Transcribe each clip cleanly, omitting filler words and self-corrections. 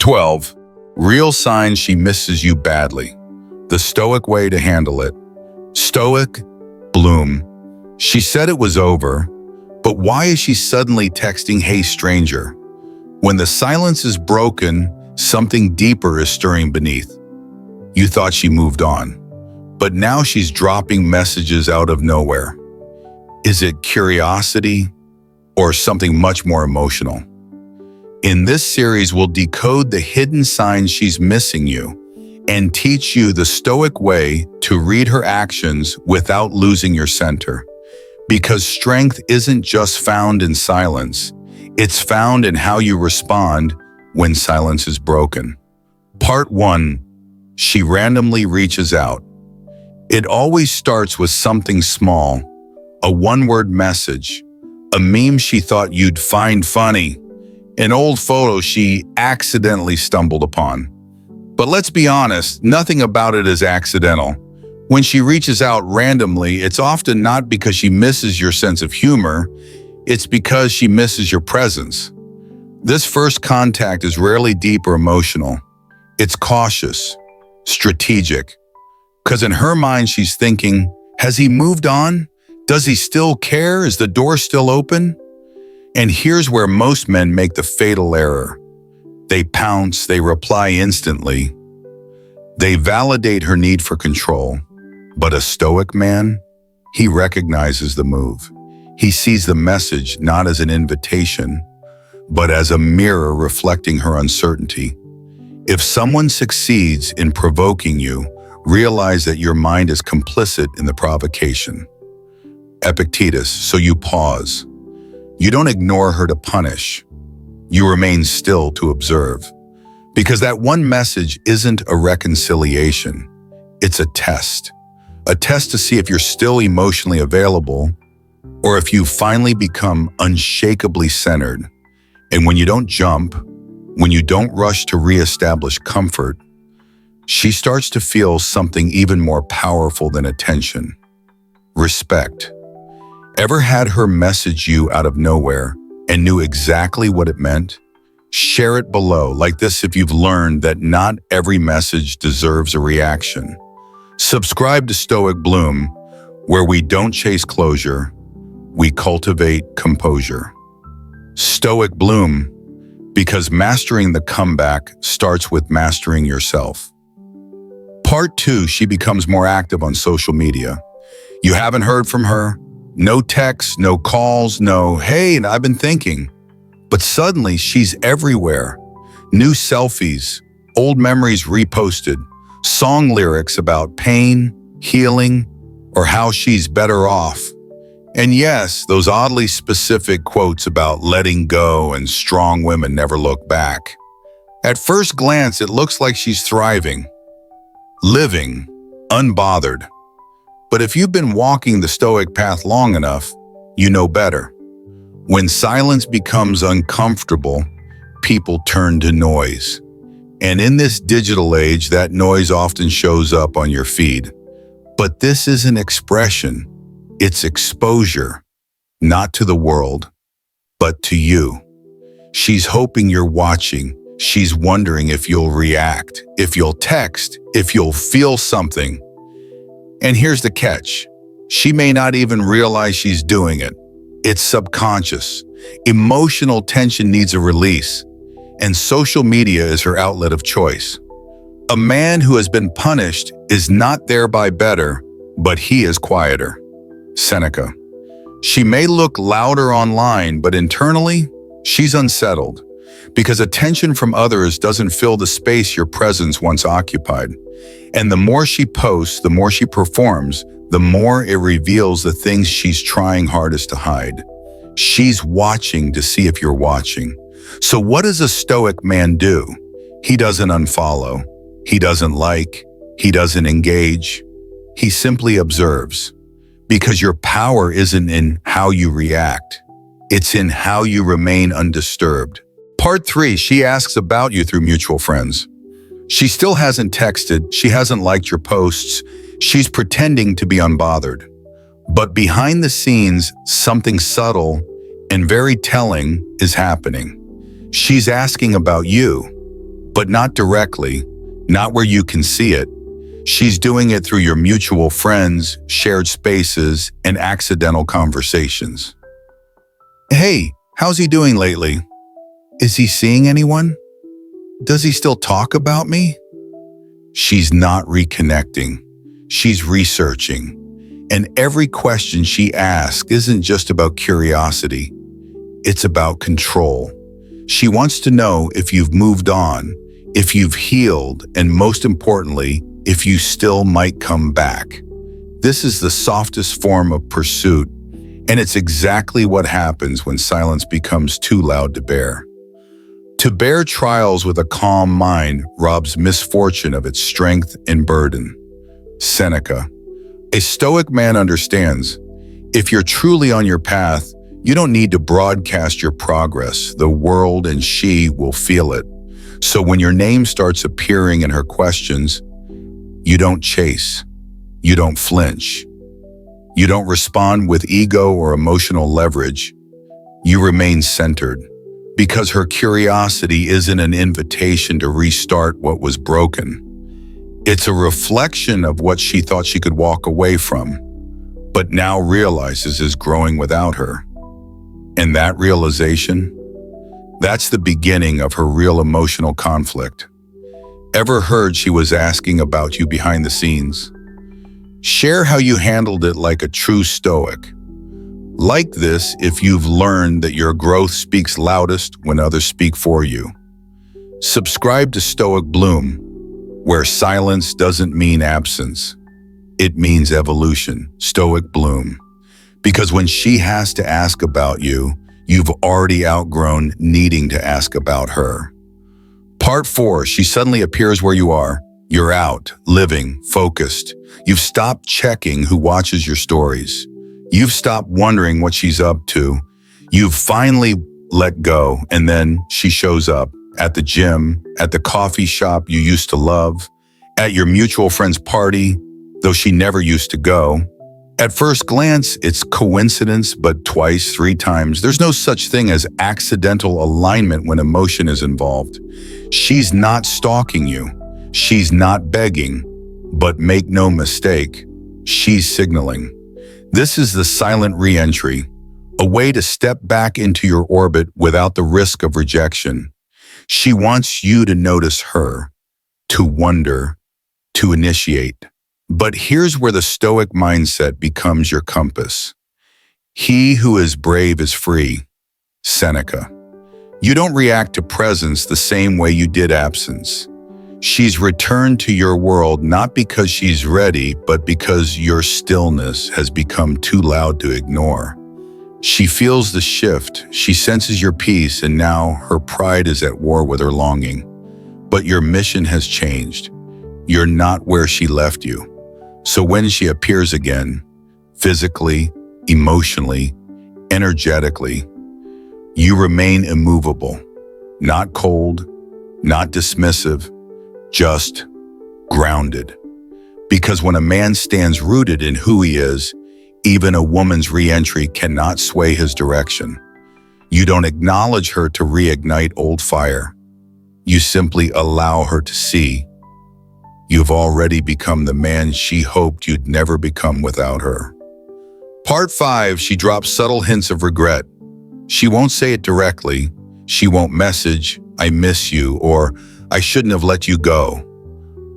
12. Real signs she misses you badly. The Stoic way to handle it. Stoic, Bloom. She said it was over, but why is she suddenly texting, "Hey stranger"? When the silence is broken, something deeper is stirring beneath. You thought she moved on, but now she's dropping messages out of nowhere. Is it curiosity or something much more emotional? In this series, we'll decode the hidden signs she's missing you and teach you the Stoic way to read her actions without losing your center. Because strength isn't just found in silence, it's found in how you respond when silence is broken. Part 1. She randomly reaches out. It always starts with something small, a one-word message, a meme she thought you'd find funny, an old photo she accidentally stumbled upon. But let's be honest, nothing about it is accidental. When she reaches out randomly, it's often not because she misses your sense of humor, it's because she misses your presence. This first contact is rarely deep or emotional. It's cautious, strategic. Because in her mind, she's thinking, has he moved on? Does he still care? Is the door still open? And here's where most men make the fatal error. They pounce, they reply instantly. They validate her need for control. But a Stoic man, he recognizes the move. He sees the message not as an invitation, but as a mirror reflecting her uncertainty. If someone succeeds in provoking you, realize that your mind is complicit in the provocation. Epictetus, so you pause. You don't ignore her to punish. You remain still to observe. Because that one message isn't a reconciliation. It's a test. A test to see if you're still emotionally available or if you finally become unshakably centered. And when you don't jump, when you don't rush to reestablish comfort, she starts to feel something even more powerful than attention. Respect. Ever had her message you out of nowhere and knew exactly what it meant? Share it below like this if you've learned that not every message deserves a reaction. Subscribe to Stoic Bloom, where we don't chase closure, we cultivate composure. Stoic Bloom, because mastering the comeback starts with mastering yourself. Part 2, she becomes more active on social media. You haven't heard from her, no texts, no calls, no, "Hey, I've been thinking." But suddenly she's everywhere. New selfies, old memories reposted, song lyrics about pain, healing, or how she's better off. And yes, those oddly specific quotes about letting go and strong women never look back. At first glance, it looks like she's thriving, living, unbothered. But if you've been walking the Stoic path long enough, you know better. When silence becomes uncomfortable, people turn to noise. And in this digital age, that noise often shows up on your feed. But this isn't expression, it's exposure, not to the world, but to you. She's hoping you're watching. She's wondering if you'll react, if you'll text, if you'll feel something. And here's the catch. She may not even realize she's doing it. It's subconscious. Emotional tension needs a release, and social media is her outlet of choice. A man who has been punished is not thereby better, but he is quieter. Seneca. She may look louder online, but internally, she's unsettled, because attention from others doesn't fill the space your presence once occupied. And the more she posts, the more she performs, the more it reveals the things she's trying hardest to hide. She's watching to see if you're watching. So what does a Stoic man do? He doesn't unfollow. He doesn't like. He doesn't engage. He simply observes. Because your power isn't in how you react. It's in how you remain undisturbed. Part 3, she asks about you through mutual friends. She still hasn't texted. She hasn't liked your posts. She's pretending to be unbothered. But behind the scenes, something subtle and very telling is happening. She's asking about you, but not directly, not where you can see it. She's doing it through your mutual friends, shared spaces, and accidental conversations. Hey, how's he doing lately? Is he seeing anyone? Does he still talk about me? She's not reconnecting. She's researching. And every question she asks isn't just about curiosity. It's about control. She wants to know if you've moved on, if you've healed, and most importantly, if you still might come back. This is the softest form of pursuit, and it's exactly what happens when silence becomes too loud to bear. To bear trials with a calm mind robs misfortune of its strength and burden. Seneca. A Stoic man understands, if you're truly on your path, you don't need to broadcast your progress. The world and she will feel it. So when your name starts appearing in her questions, you don't chase. You don't flinch. You don't respond with ego or emotional leverage. You remain centered, because her curiosity isn't an invitation to restart what was broken. It's a reflection of what she thought she could walk away from, but now realizes is growing without her. And that realization, that's the beginning of her real emotional conflict. Ever heard she was asking about you behind the scenes? Share how you handled it like a true Stoic. Like this if you've learned that your growth speaks loudest when others speak for you. Subscribe to Stoic Bloom, where silence doesn't mean absence. It means evolution. Stoic Bloom. Because when she has to ask about you, you've already outgrown needing to ask about her. Part 4, she suddenly appears where you are. You're out, living, focused. You've stopped checking who watches your stories. You've stopped wondering what she's up to. You've finally let go, and then she shows up at the gym, at the coffee shop you used to love, at your mutual friend's party, though she never used to go. At first glance, it's coincidence, but twice, 3 times, there's no such thing as accidental alignment when emotion is involved. She's not stalking you. She's not begging. But make no mistake, she's signaling. This is the silent re-entry, a way to step back into your orbit without the risk of rejection. She wants you to notice her, to wonder, to initiate. But here's where the Stoic mindset becomes your compass. He who is brave is free. Seneca. You don't react to presence the same way you did absence. She's returned to your world not because she's ready, but because your stillness has become too loud to ignore. She feels the shift, she senses your peace, and now her pride is at war with her longing. But your mission has changed. You're not where she left you. So when she appears again, physically, emotionally, energetically, you remain immovable, not cold, not dismissive, just grounded. Because when a man stands rooted in who he is, even a woman's re-entry cannot sway his direction. You don't acknowledge her to reignite old fire. You simply allow her to see. You've already become the man she hoped you'd never become without her. Part 5, she drops subtle hints of regret. She won't say it directly. She won't message, "I miss you," or "I shouldn't have let you go."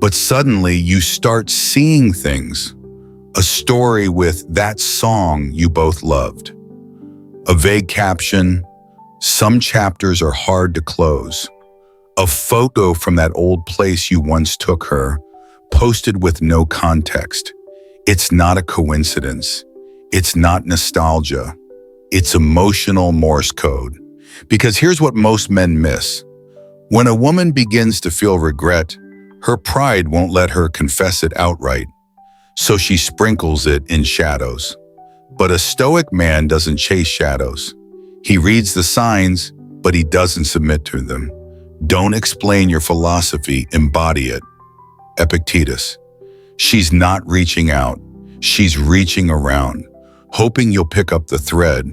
But suddenly you start seeing things. A story with that song you both loved. A vague caption, some chapters are hard to close. A photo from that old place you once took her, posted with no context. It's not a coincidence. It's not nostalgia. It's emotional Morse code. Because here's what most men miss. When a woman begins to feel regret, her pride won't let her confess it outright. So she sprinkles it in shadows. But a Stoic man doesn't chase shadows. He reads the signs, but he doesn't submit to them. Don't explain your philosophy, embody it. Epictetus. She's not reaching out. She's reaching around, hoping you'll pick up the thread,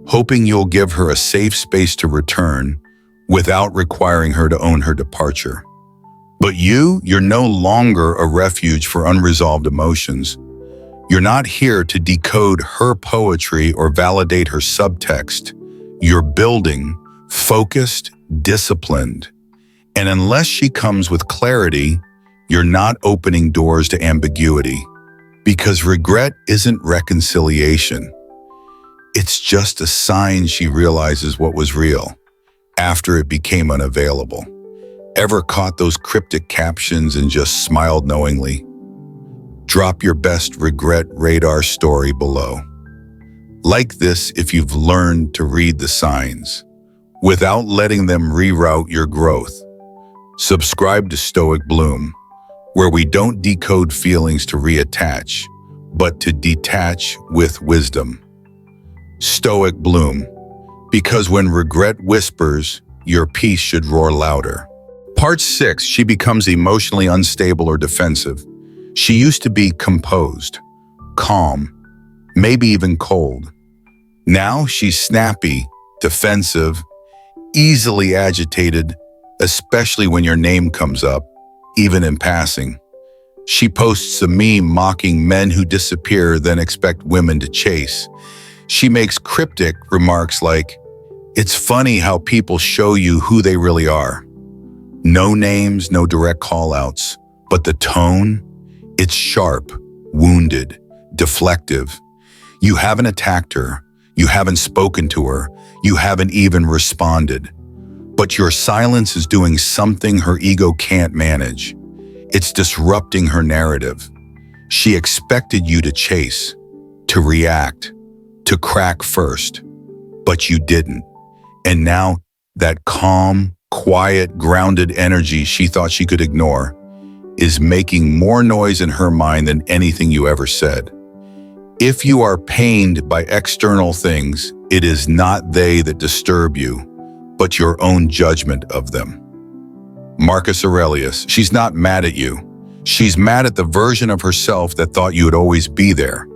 hoping you'll give her a safe space to return, without requiring her to own her departure. But you're no longer a refuge for unresolved emotions. You're not here to decode her poetry or validate her subtext. You're building, focused, disciplined. And unless she comes with clarity, you're not opening doors to ambiguity. Because regret isn't reconciliation. It's just a sign she realizes what was real after it became unavailable. Ever caught those cryptic captions and just smiled knowingly? Drop your best regret radar story below. Like this if you've learned to read the signs without letting them reroute your growth. Subscribe to Stoic Bloom, where we don't decode feelings to reattach, but to detach with wisdom. Stoic Bloom, because when regret whispers, your peace should roar louder. Part 6, she becomes emotionally unstable or defensive. She used to be composed, calm, maybe even cold. Now she's snappy, defensive, easily agitated, especially when your name comes up, even in passing. She posts a meme mocking men who disappear then expect women to chase. She makes cryptic remarks like, "It's funny how people show you who they really are." No names, no direct call-outs, but the tone, it's sharp, wounded, deflective. You haven't attacked her, you haven't spoken to her, you haven't even responded. But your silence is doing something her ego can't manage. It's disrupting her narrative. She expected you to chase, to react, to crack first, but you didn't. And now that calm, quiet, grounded energy she thought she could ignore is making more noise in her mind than anything you ever said. If you are pained by external things, it is not they that disturb you, but your own judgment of them. Marcus Aurelius, she's not mad at you. She's mad at the version of herself that thought you would always be there.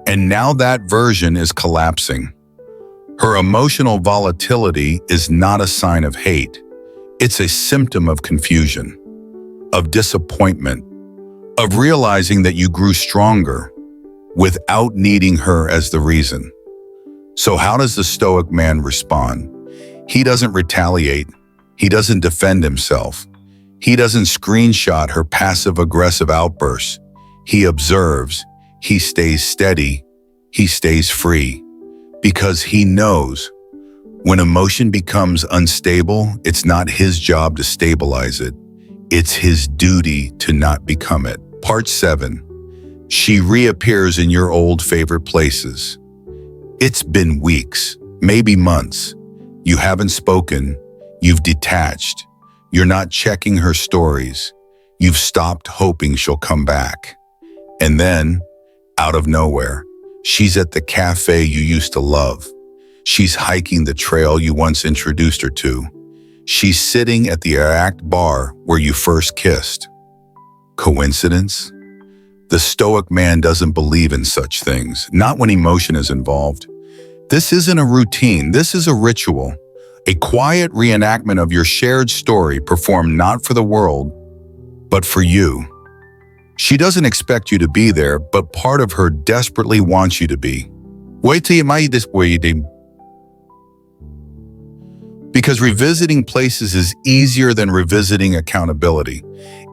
And now that version is collapsing. Her emotional volatility is not a sign of hate. It's a symptom of confusion, of disappointment, of realizing that you grew stronger without needing her as the reason. So how does the Stoic man respond? He doesn't retaliate. He doesn't defend himself. He doesn't screenshot her passive-aggressive outbursts. He observes. He stays steady. He stays free. Because he knows when emotion becomes unstable, it's not his job to stabilize it. It's his duty to not become it. Part 7. She reappears in your old favorite places. It's been weeks, maybe months. You haven't spoken. You've detached. You're not checking her stories. You've stopped hoping she'll come back. And then, out of nowhere, she's at the cafe you used to love. She's hiking the trail you once introduced her to. She's sitting at the indirect bar where you first kissed. Coincidence? The Stoic man doesn't believe in such things, not when emotion is involved. This isn't a routine, this is a ritual. A quiet reenactment of your shared story performed not for the world, but for you. She doesn't expect you to be there, but part of her desperately wants you to be. Wait till you might this way, because revisiting places is easier than revisiting accountability,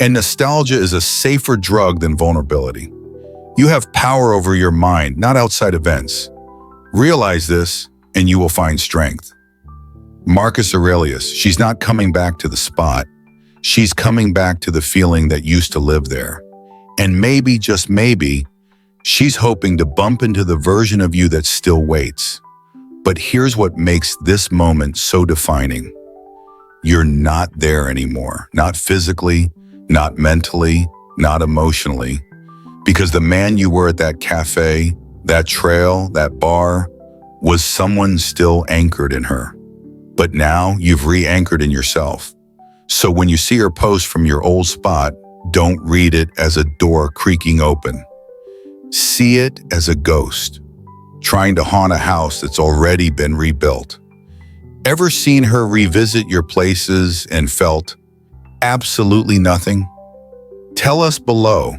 and nostalgia is a safer drug than vulnerability. You have power over your mind, not outside events. Realize this, and you will find strength. Marcus Aurelius, she's not coming back to the spot. She's coming back to the feeling that used to live there. And maybe, just maybe, she's hoping to bump into the version of you that still waits. But here's what makes this moment so defining. You're not there anymore. Not physically, not mentally, not emotionally. Because the man you were at that cafe, that trail, that bar, was someone still anchored in her. But now you've re-anchored in yourself. So when you see her post from your old spot, don't read it as a door creaking open. See it as a ghost, trying to haunt a house that's already been rebuilt. Ever seen her revisit your places and felt absolutely nothing? Tell us below,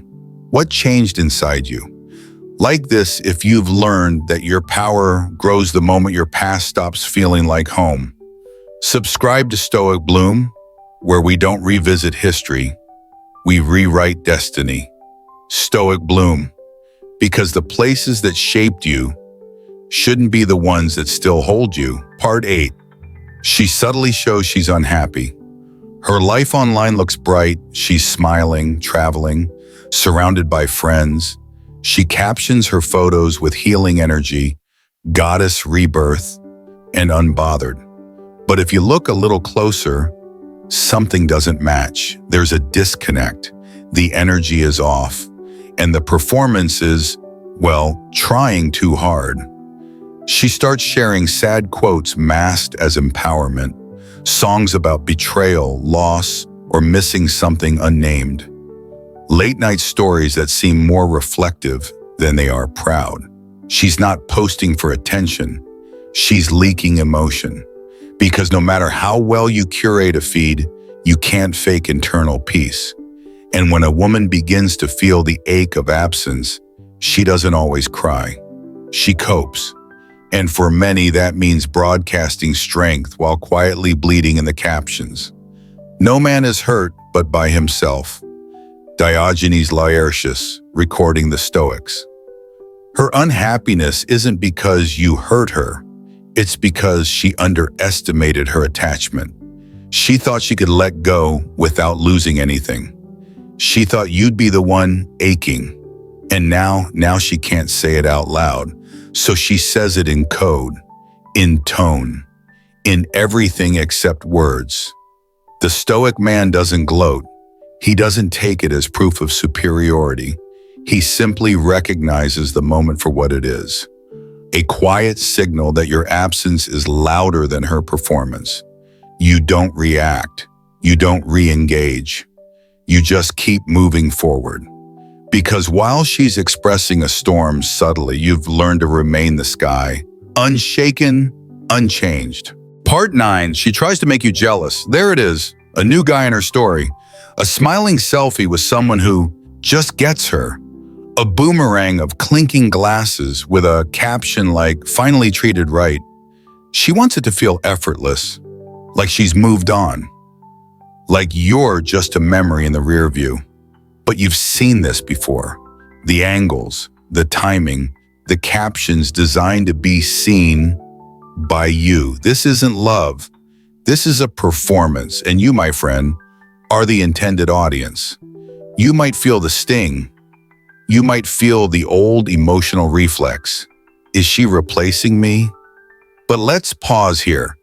what changed inside you? Like this if you've learned that your power grows the moment your past stops feeling like home. Subscribe to Stoic Bloom, where we don't revisit history, we rewrite destiny. Stoic Bloom, because the places that shaped you shouldn't be the ones that still hold you. Part 8. She subtly shows she's unhappy. Her life online looks bright. She's smiling, traveling, surrounded by friends. She captions her photos with healing energy, goddess rebirth, and unbothered. But if you look a little closer, something doesn't match. There's a disconnect. The energy is off, and the performance is, well, trying too hard. She starts sharing sad quotes masked as empowerment, songs about betrayal, loss, or missing something unnamed. Late-night stories that seem more reflective than they are proud. She's not posting for attention. She's leaking emotion. Because no matter how well you curate a feed, you can't fake internal peace. And when a woman begins to feel the ache of absence, she doesn't always cry. She copes. And for many, that means broadcasting strength while quietly bleeding in the captions. No man is hurt but by himself. Diogenes Laertius, recording the Stoics. Her unhappiness isn't because you hurt her. It's because she underestimated her attachment. She thought she could let go without losing anything. She thought you'd be the one aching. And now she can't say it out loud. So she says it in code, in tone, in everything except words. The Stoic man doesn't gloat. He doesn't take it as proof of superiority. He simply recognizes the moment for what it is. A quiet signal that your absence is louder than her performance. You don't react. You don't re-engage. You just keep moving forward. Because while she's expressing a storm subtly, you've learned to remain the sky, unshaken, unchanged. Part 9, she tries to make you jealous. There it is, a new guy in her story. A smiling selfie with someone who just gets her. A boomerang of clinking glasses with a caption like, finally treated right. She wants it to feel effortless, like she's moved on. Like you're just a memory in the rear view. But you've seen this before. The angles, the timing, the captions designed to be seen by you. This isn't love. This is a performance, and you, my friend, are the intended audience. You might feel the sting. You might feel the old emotional reflex. Is she replacing me? But let's pause here.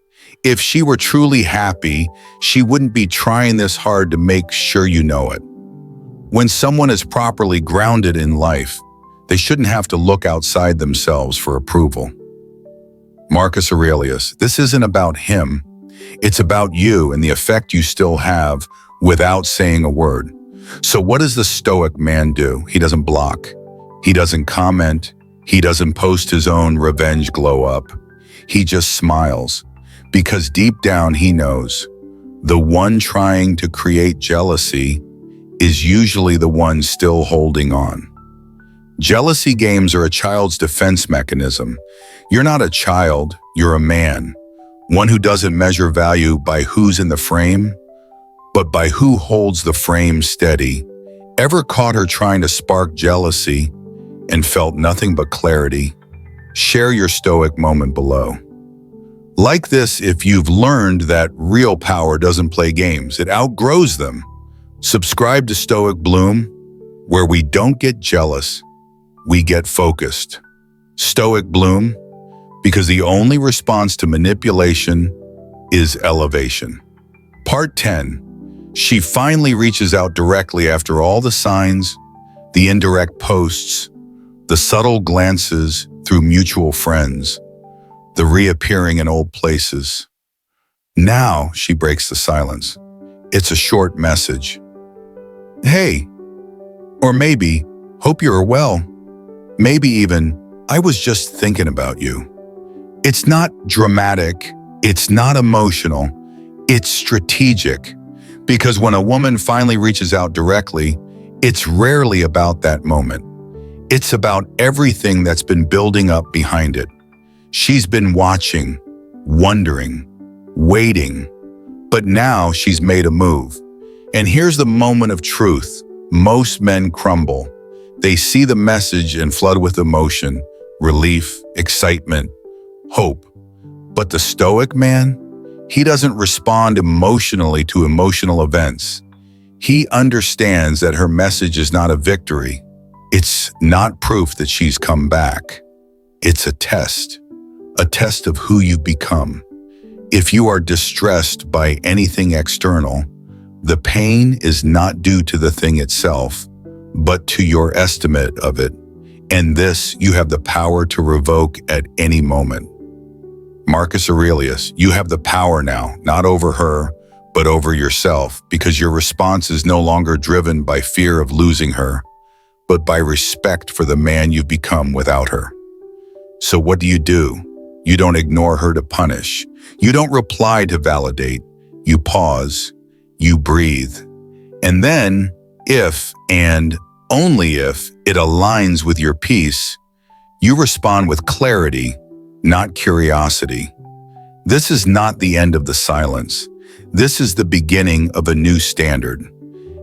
If she were truly happy, she wouldn't be trying this hard to make sure you know it. When someone is properly grounded in life, they shouldn't have to look outside themselves for approval. Marcus Aurelius, this isn't about him. It's about you and the effect you still have without saying a word. So what does the Stoic man do? He doesn't block. He doesn't comment. He doesn't post his own revenge glow up. He just smiles. Because deep down he knows the one trying to create jealousy is usually the one still holding on. Jealousy games are a child's defense mechanism. You're not a child, you're a man. One who doesn't measure value by who's in the frame, but by who holds the frame steady. Ever caught her trying to spark jealousy and felt nothing but clarity? Share your Stoic moment below. Like this if you've learned that real power doesn't play games, it outgrows them. Subscribe to Stoic Bloom, where we don't get jealous, we get focused. Stoic Bloom, because the only response to manipulation is elevation. Part 10. She finally reaches out directly after all the signs, the indirect posts, the subtle glances through mutual friends, the reappearing in old places. Now she breaks the silence. It's a short message. Hey, or maybe, hope you're well. Maybe even, I was just thinking about you. It's not dramatic, It's not emotional, it's strategic. Because when a woman finally reaches out directly, it's rarely about that moment. It's about everything that's been building up behind it. She's been watching, wondering, waiting, but now she's made a move. And here's the moment of truth. Most men crumble. They see the message and flood with emotion, relief, excitement, hope. But the Stoic man, he doesn't respond emotionally to emotional events. He understands that her message is not a victory. It's not proof that she's come back. It's a test of who you become. If you are distressed by anything external, the pain is not due to the thing itself, but to your estimate of it. And this you have the power to revoke at any moment. Marcus Aurelius, you have the power now, not over her, but over yourself, because your response is no longer driven by fear of losing her, but by respect for the man you've become without her. So what do? You don't ignore her to punish. You don't reply to validate. You pause, you breathe. And then, if and only if it aligns with your peace, you respond with clarity, not curiosity. This is not the end of the silence. This is the beginning of a new standard.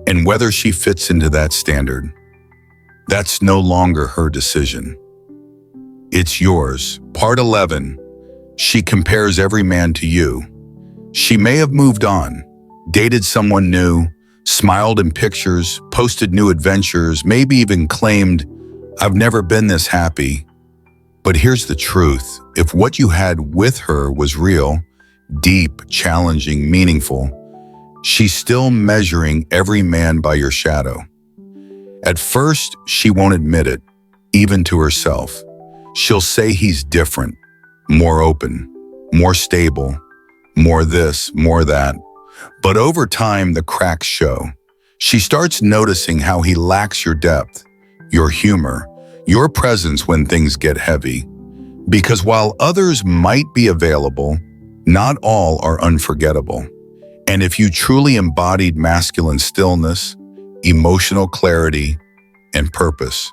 And whether she fits into that standard, that's no longer her decision. It's yours. Part 11. She compares every man to you. She may have moved on, dated someone new, smiled in pictures, posted new adventures, maybe even claimed, "I've never been this happy." But here's the truth. If what you had with her was real, deep, challenging, meaningful, she's still measuring every man by your shadow. At first, she won't admit it, even to herself. She'll say he's different, more open, more stable, more this, more that. But over time, the cracks show. She starts noticing how he lacks your depth, your humor, your presence when things get heavy. Because while others might be available, not all are unforgettable. And if you truly embodied masculine stillness, emotional clarity, and purpose,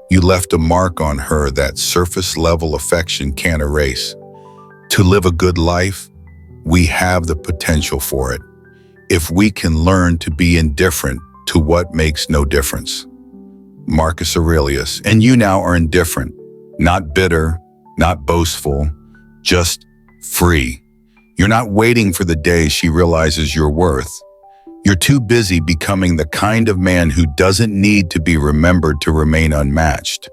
you left a mark on her that surface-level affection can't erase. To live a good life, we have the potential for it, if we can learn to be indifferent to what makes no difference. Marcus Aurelius, and you now are indifferent, not bitter, not boastful, just free. You're not waiting for the day she realizes your worth. You're too busy becoming the kind of man who doesn't need to be remembered to remain unmatched.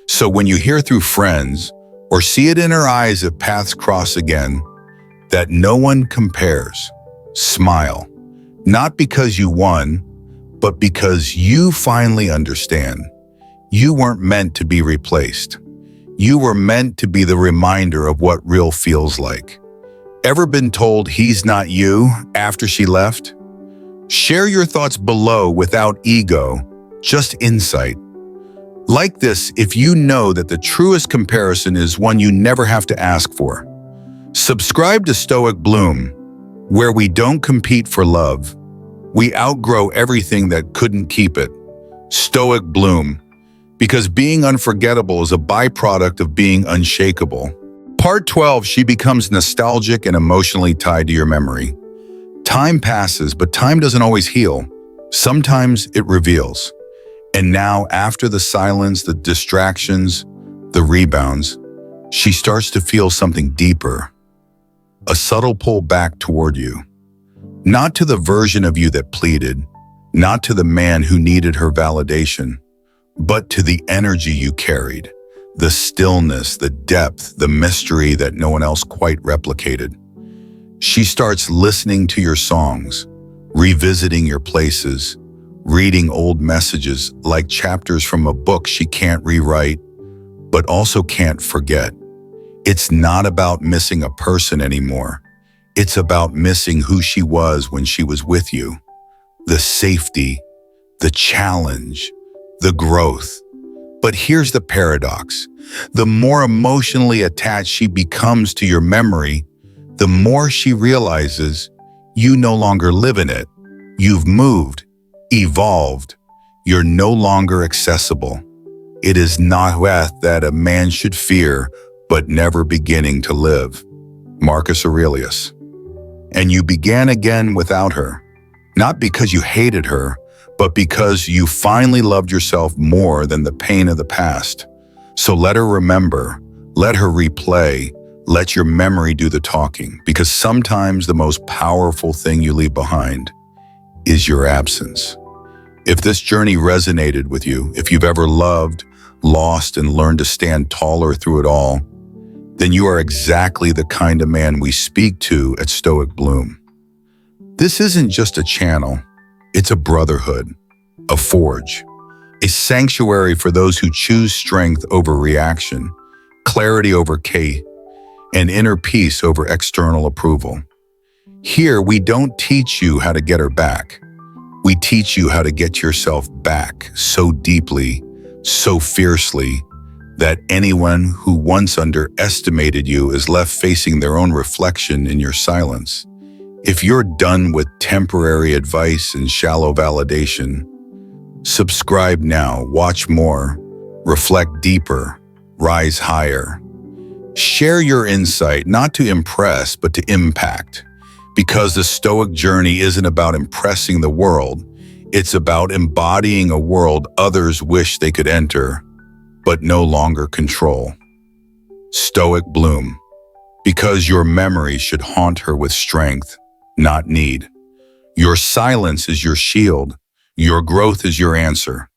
So when you hear through friends, or see it in her eyes if paths cross again, that no one compares, smile. Not because you won, but because you finally understand. You weren't meant to be replaced. You were meant to be the reminder of what real feels like. Ever been told he's not you after she left? Share your thoughts below without ego, just insight. Like this if you know that the truest comparison is one you never have to ask for. Subscribe to Stoic Bloom, where we don't compete for love. We outgrow everything that couldn't keep it. Stoic Bloom, because being unforgettable is a byproduct of being unshakable. Part 12, she becomes nostalgic and emotionally tied to your memory. Time passes, but time doesn't always heal. Sometimes it reveals. And now, after the silence, the distractions, the rebounds, she starts to feel something deeper. A subtle pull back toward you. Not to the version of you that pleaded, not to the man who needed her validation, but to the energy you carried, the stillness, the depth, the mystery that no one else quite replicated. She starts listening to your songs, revisiting your places, reading old messages like chapters from a book she can't rewrite, but also can't forget. It's not about missing a person anymore. It's about missing who she was when she was with you. The safety, the challenge, the growth. But here's the paradox. The more emotionally attached she becomes to your memory, the more she realizes you no longer live in it. You've moved, evolved. You're no longer accessible. It is not that a man should fear, but never beginning to live. Marcus Aurelius. And you began again without her, not because you hated her, but because you finally loved yourself more than the pain of the past. So let her remember, let her replay, let your memory do the talking, because sometimes the most powerful thing you leave behind is your absence. If this journey resonated with you, if you've ever loved, lost, and learned to stand taller through it all, then you are exactly the kind of man we speak to at Stoic Bloom. This isn't just a channel, it's a brotherhood, a forge, a sanctuary for those who choose strength over reaction, clarity over chaos, and inner peace over external approval. Here, we don't teach you how to get her back. We teach you how to get yourself back so deeply, so fiercely, that anyone who once underestimated you is left facing their own reflection in your silence. If you're done with temporary advice and shallow validation, subscribe now, watch more, reflect deeper, rise higher. Share your insight, not to impress, but to impact. Because the Stoic journey isn't about impressing the world, it's about embodying a world others wish they could enter, but no longer control. Stoic Bloom. Because your memory should haunt her with strength, not need. Your silence is your shield. Your growth is your answer.